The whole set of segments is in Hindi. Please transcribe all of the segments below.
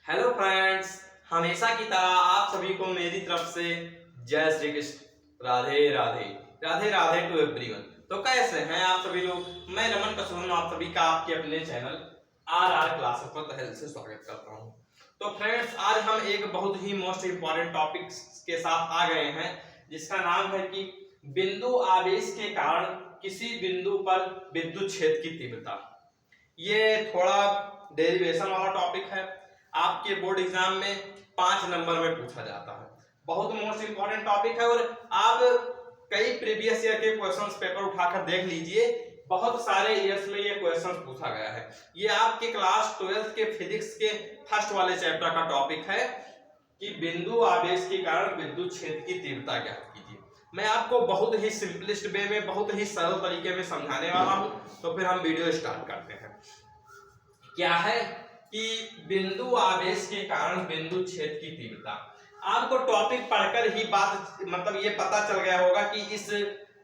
हेलो फ्रेंड्स, हमेशा की तरह आप सभी को मेरी तरफ से जय श्री कृष्ण, राधे राधे। Radhe Radhe to everyone. तो कैसे हैं आप सभी लोग? मैं रमन कसोन आप सभी का आपके अपने चैनल आर क्लासेस पर तहे दिल से स्वागत करता हूं। तो फ्रेंड्स, आज हम एक बहुत ही मोस्ट इंपॉर्टेंट टॉपिक के साथ आ गए हैं, जिसका नाम है कि बिंदु आवेश के कारण किसी बिंदु पर विद्युत क्षेत्र की तीव्रता। ये थोड़ा डेरिवेशन वाला टॉपिक है, आपके बोर्ड एग्जाम में 5 नंबर में पूछा जाता है। बहुत मोस्ट इंपॉर्टेंट टॉपिक है और आप कई प्रीवियस ईयर के क्वेश्चंस पेपर उठाकर देख लीजिए, बहुत सारे ईयर्स में ये क्वेश्चंस पूछा गया है। ये आपके क्लास 12th के फिजिक्स के फर्स्ट वाले चैप्टर का टॉपिक है कि बिंदु आवेश के कारण विद्युत क्षेत्र की तीव्रता ज्ञात कीजिए। मैं आपको बहुत ही सिंपलिस्ट वे में, बहुत ही सरल तरीके में समझाने वाला हूं। तो फिर हम वीडियो स्टार्ट करते हैं। क्या है कि बिंदु आवेश के कारण विद्युत क्षेत्र की तीव्रता। आपको टॉपिक पढ़कर ही बात मतलब ये पता चल गया होगा कि इस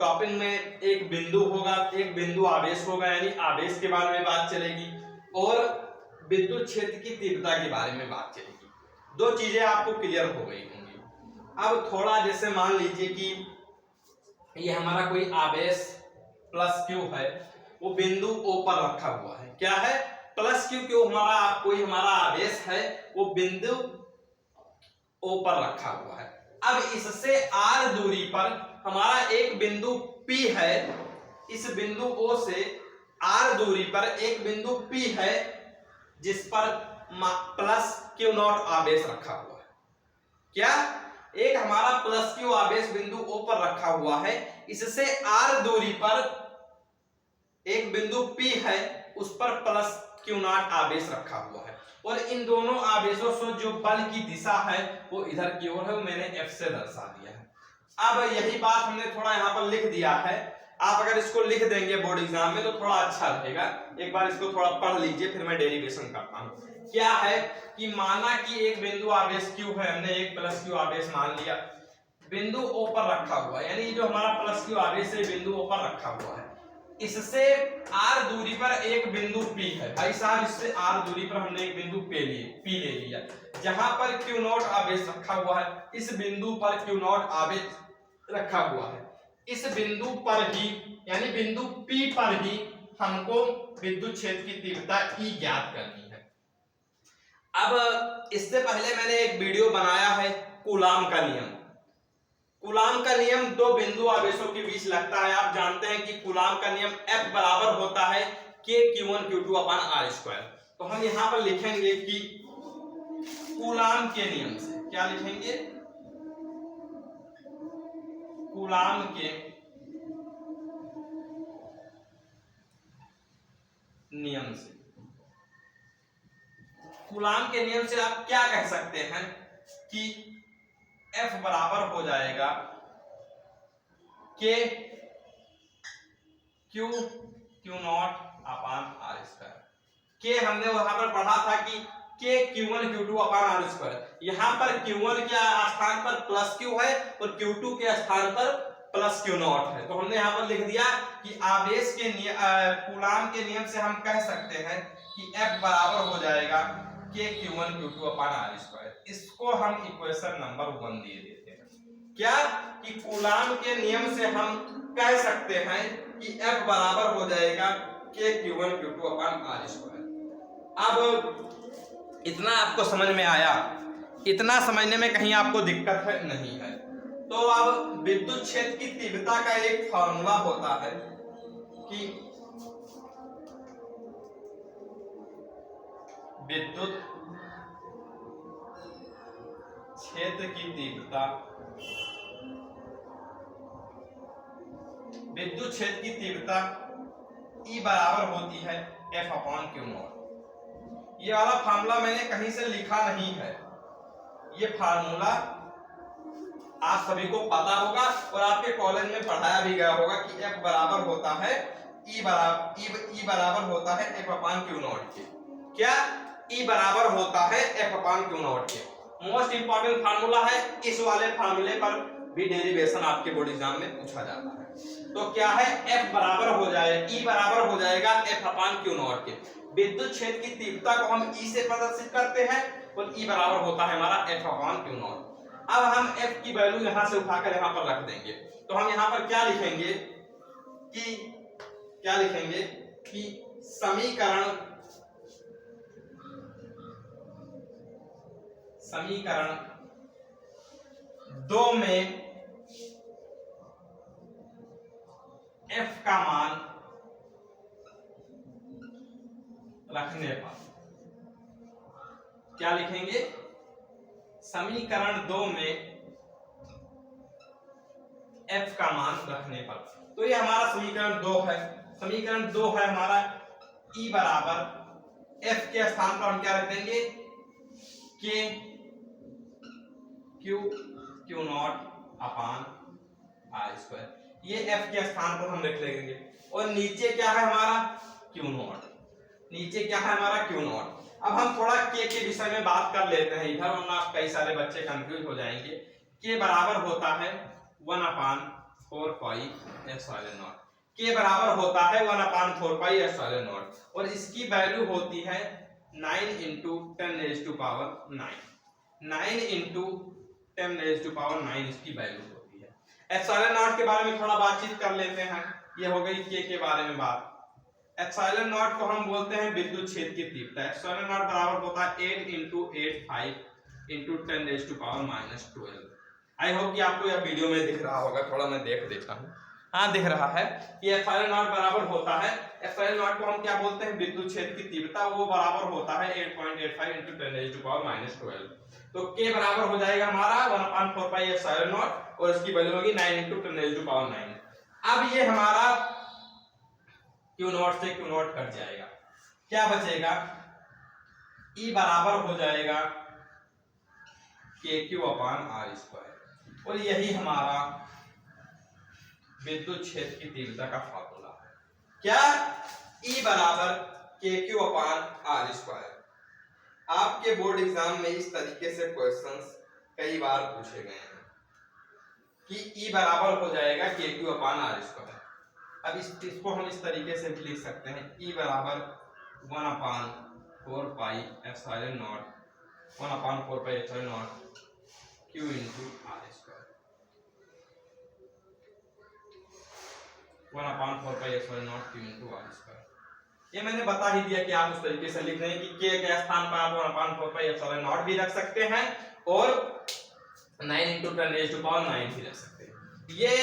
टॉपिक में एक बिंदु होगा, एक बिंदु आवेश होगा, यानी आवेश के बारे में बात चलेगी और विद्युत क्षेत्र की तीव्रता के बारे में बात चलेगी। दो चीजें आपको क्लियर हो गई होंगी। अब थोड़ा जैसे मान लीजिए कि ये हमारा कोई आवेश प्लस क्यू है, वो बिंदु ओ पर रखा हुआ है। क्या है? Plus Q. क्यों? हमारा आवेश है वो बिंदु ओ पर रखा हुआ है। अब इससे आर दूरी पर हमारा एक बिंदु P है। इस बिंदु O से आर दूरी पर एक बिंदु P है जिस पर प्लस क्यू नॉट आवेश रखा हुआ है। क्या? एक हमारा प्लस क्यू आवेश बिंदु O पर रखा हुआ है, इससे आर दूरी पर एक बिंदु P है, उस पर प्लस क्यू नॉट आवेश रखा हुआ है और इन दोनों आवेशों से जो बल की दिशा है वो इधर की ओर है, वो मैंने F से दर्शा दिया है। अब यही बात हमने थोड़ा यहाँ पर लिख दिया है। आप अगर इसको लिख देंगे बोर्ड एग्जाम में तो थोड़ा अच्छा रहेगा। एक बार इसको थोड़ा पढ़ लीजिए, फिर मैं डेरिवेशन करता हूँ। क्या है कि माना कि एक बिंदु आवेश Q है, हमने एक प्लस क्यू आवेश मान लिया, बिंदु O पर रखा हुआ है, यानी जो हमारा प्लस क्यू आवेश है बिंदु O पर रखा हुआ है। इससे आर दूरी पर एक बिंदु P है। भाई साहब, इससे आर दूरी पर हमने एक बिंदु P ले लिया, जहां पर क्यू नॉट आवेश रखा हुआ है। इस बिंदु पर क्यू नॉट आवेश रखा हुआ है। इस बिंदु पर ही, यानी बिंदु P पर ही हमको विद्युत क्षेत्र की तीव्रता E ज्ञात करनी है। अब इससे पहले मैंने एक वीडियो बनाया है कूलाम का नियम। कूलाम का नियम दो बिंदु आवेशों के बीच लगता है। आप जानते हैं कि कूलाम का नियम F बराबर होता है K(Q1Q2)/r²। तो हम यहां पर लिखेंगे कि कूलाम के नियम से, क्या लिखेंगे? कूलाम के नियम से। कूलाम के नियम से आप क्या कह सकते हैं कि F बराबर हो जाएगा K(Q0)/r²। K हमने वहां पर पढ़ा था कि K(Q1Q2)/r²। यहां पर Q1 के स्थान पर प्लस Q है और Q2 के स्थान पर प्लस Q0 है। तो हमने यहां पर लिख दिया कि आवेश के कूलाम के नियम से हम कह सकते हैं कि F बराबर हो जाएगा K(Q1Q2)/r²। इसको हम इक्वेशन नंबर 1 दे देते हैं। क्या? कि कूलाम के नियम से हम कह सकते हैं कि F बराबर हो जाएगा K(Q1Q2)/r²। अब इतना आपको समझ में आया? इतना समझने में कहीं आपको दिक्कत है? नहीं है। तो अब विद्युत क्षेत्र की तीव्रता का एक फॉर्मूला होता है कि विद्युत क्षेत्र की तीव्रता, विद्युत क्षेत्र की तीव्रता E बराबर होती है F/Q0। ये वाला फार्मूला मैंने कहीं से लिखा नहीं है, ये फार्मूला आप सभी को पता होगा और आपके कॉलेज में पढ़ाया भी गया होगा कि F बराबर होता है E बराबर होता है F/Q0 के। क्या? E बराबर होता है F/Q0 के। मोस्ट इंपॉर्टेंट फार्मूला है। इस वाले फार्मूले पर भी डेरिवेशन आपके बोर्ड एग्जाम में पूछा जाता है। तो क्या है? F बराबर हो जाए, E बराबर हो जाएगा F/Q0 के। विद्युत क्षेत्र की तीव्रता को हम E से प्रदर्शित करते हैं और E बराबर होता है हमारा F/Q0। अब हम F की वैल्यू यहां से उठाकर यहां पर रख देंगे। तो हम यहां पर क्या लिखेंगे कि समीकरण 2 में F का मान रखने पर क्या लिखेंगे, समीकरण 2 में F का मान रखने पर। तो ये हमारा समीकरण 2 है। समीकरण 2 है हमारा E बराबर F के स्थान पर हम क्या रख देंगे K Q0 अपान R²। ये F के स्थान पर हम लिख लेंगे और नीचे क्या है हमारा Q0। नीचे क्या है हमारा Q0। अब हम थोड़ा K के विषय में बात कर लेते हैं इधर, वरना कई सारे बच्चे कंफ्यूज हो जाएंगे। K बराबर होता है 1/4 पाई एप्सिलॉन नॉट। K बराबर होता है 1/4 पाई एप्सिलॉन नॉट और इसकी वैल्यू होती है 9 × 10⁹9। 9 × 10⁹9 इसकी वैल्यू होती है। एप्सिलॉन नॉट के बारे में थोड़ा बातचीत कर लेते हैं। ये हो गई K के बारे में बात। एप्सिलॉन नॉट को हम बोलते हैं विद्युत क्षेत्र की तीव्रता। एप्सिलॉन नॉट बराबर होता है 8 × 85 × 10⁻12। आई होप कि आपको यह वीडियो में दिख रहा होगा, थोड़ा मैं देख देता हूँ। हाँ दिख रहा है कि एप्सिलॉन नॉट बराबर होता है, एप्सिलॉन नॉट को हम क्या बोलते हैं विद्युत क्षेत्र की तीव्रता, वो बराबर होता है 8.85 × 10⁻12। तो K बराबर हो जाएगा हमारा 1/4 पाई एप्सिलॉन नॉट और इसकी वैल्यू होगी 9 × 10⁻9। अब ये हमारा Q0 से Q0 कट जाएगा, क्या बचेगा E बराबर हो जाएगा KQ/R²। और यही हमारा विद्युत क्षेत्र की तीव्रता का फार्मूला है। क्या E बराबर KQ/R²। आपके बोर्ड एग्जाम में इस तरीके से क्वेश्चंस कई बार पूछे गए हैं कि E बराबर हो जाएगा KQ/R²। अब इसको हम इस तरीके से भी लिख सकते हैं, E बराबर 1/4 pi epsilon not 1/4 pi epsilon not Q × R²। 1/4 pi epsilon not Q × R²। ये मैंने बता ही दिया कि आप उस तरीके से लिख दें कि K के स्थान पर आप 1/4 पाई एप्सिलॉन नॉट भी रख सकते हैं और 9 × 10⁻9 भी रख सकते हैं। ये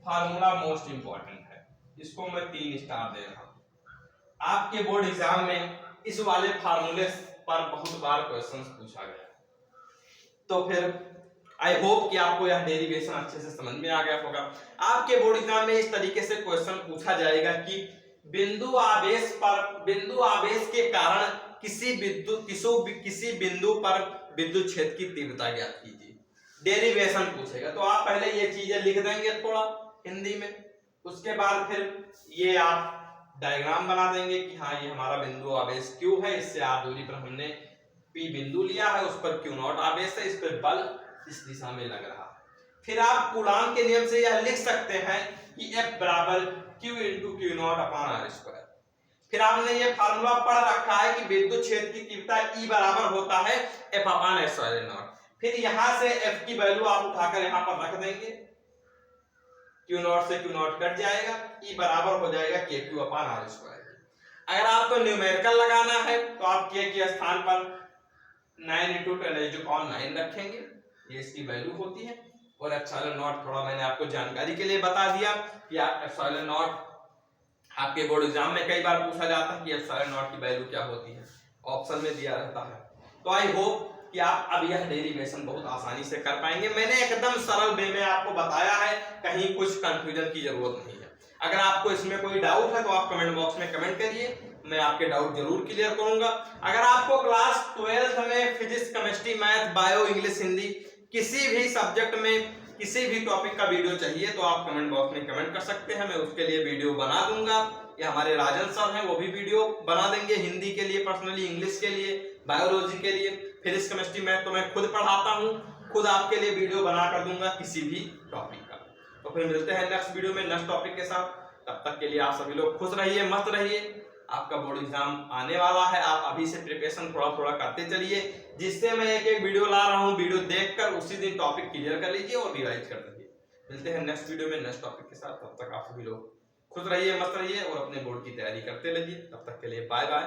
फार्मूला मोस्ट इंपॉर्टेंट है, इसको मैं 3 स्टार दे रहा हूं। आपके बोर्ड एग्जाम में इस वाले फार्मूले पर बहुत बार क्वेश्चंस पूछा गया, तो फिर आई होप कि आपको यह डेरिवेशन अच्छे से समझ में आ गया होगा। आपके बोर्ड एग्जाम में इस तरीके से क्वेश्चन पूछा जाएगा कि बिंदु आवेश के कारण किसी बिंदु पर विद्युत क्षेत्र की तीव्रता ज्ञात कीजिए। डेरिवेशन पूछेगा तो आप पहले ये चीजें लिख देंगे थोड़ा हिंदी में, उसके बाद फिर ये आप डायग्राम बना देंगे कि हाँ ये हमारा बिंदु आवेश Q है, इससे r दूरी पर हमने P बिंदु लिया है, उस पर Q0 आवेश है, इस पर बल इस दिशा में लग रहा है। फिर आप कूलाम के नियम से यह लिख सकते हैं कि F बराबर Q × Q0/R²। फिर आपने ये फार्मूला पढ़ रखा है कि विद्युत क्षेत्र की तीव्रता E बराबर होता है F/ε0। फिर यहां से F की वैल्यू आप उठाकर यहां पर रख देंगे, Q0 से Q0 कट जाएगा, E बराबर हो जाएगा KQ/R²। अगर आपको न्यूमेरिकल लगाना है तो आप K के स्थान पर 9 × 10⁻9 रखेंगे, ये इसकी वैल्यू होती है। और एप्सिलॉन नॉट थोड़ा मैंने आपको जानकारी के लिए बता दिया कि एप्सिलॉन नॉट आपके बोर्ड एग्जाम में कई बार पूछा जाता है कि एप्सिलॉन नॉट की वैल्यू क्या होती है, ऑप्शन में दिया रहता है। तो आई होप कि आप अब यह डेरिवेशन बहुत आसानी से कर पाएंगे। मैंने एकदम सरल वे में आपको बताया है, कहीं कुछ कंफ्यूजन की जरूरत नहीं है। अगर आपको इसमें कोई डाउट है तो आप कमेंट बॉक्स में कमेंट करिए, मैं आपके डाउट जरूर क्लियर करूंगा। अगर आपको क्लास 12th में physics, chemistry, math, bio, English, Hindi किसी भी सब्जेक्ट में किसी भी टॉपिक का वीडियो चाहिए तो आप कमेंट बॉक्स में कमेंट कर सकते हैं, मैं उसके लिए वीडियो बना दूंगा। या हमारे राजन सर हैं वो भी वीडियो बना देंगे, हिंदी के लिए पर्सनली, इंग्लिश के लिए, बायोलॉजी के लिए, फिजिक्स, केमिस्ट्री, मैथ तो मैं खुद पढ़ाता हूँ, खुद आपके लिए वीडियो बना कर दूंगा किसी भी टॉपिक का। तो फिर मिलते हैं नेक्स्ट वीडियो में नेक्स्ट टॉपिक के साथ। तब तक के लिए आप सभी लोग खुश रहिए, मस्त रहिए। आपका बोर्ड एग्जाम आने वाला है, आप अभी से प्रिपरेशन थोड़ा थोड़ा करते चलिए, जिससे मैं एक एक वीडियो ला रहा हूँ, वीडियो देखकर उसी दिन टॉपिक क्लियर कर लीजिए और रिवाइज कर लीजिए। मिलते हैं नेक्स्ट वीडियो में नेक्स्ट टॉपिक के साथ। तब तक आप सभी लोग खुश रहिए, मस्त रहिए और अपने बोर्ड की तैयारी करते रहिए। तब तक के लिए बाय बाय।